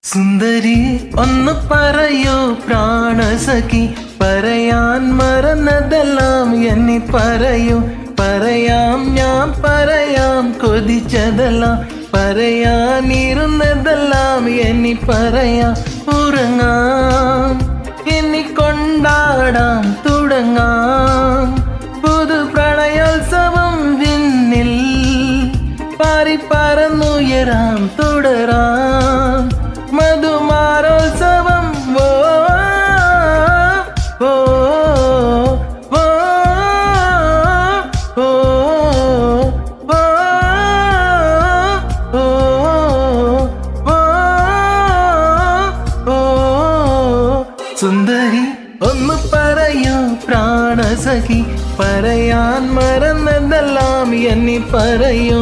സുന്ദരി ഒന്ന് പറയൂ പ്രാണസഖി, പറയാൻ മറന്നതെല്ലാം എന്നെ പറയൂ. പറയാം ഞാൻ പറയാം കൊതിച്ചതെല്ലാം, പറയാനിരുന്നതെല്ലാം എന്നെ പറയാം. ഉറങ്ങാം എന്നെ കൊണ്ടാടാം തുടങ്ങാം, പുതു പ്രണയോത്സവം വിണ്ണിൽ പാറി പറന്നുയരാം തുടരാം. മധുമാരോത്സവം ഓ ഓ ഓ ഓ ഓ ഓ. സുന്ദരി ഒന്ന് പറയൂ പ്രാണസഖി, പറയാൻ മറന്നതെല്ലാം എന്നെ പറയൂ.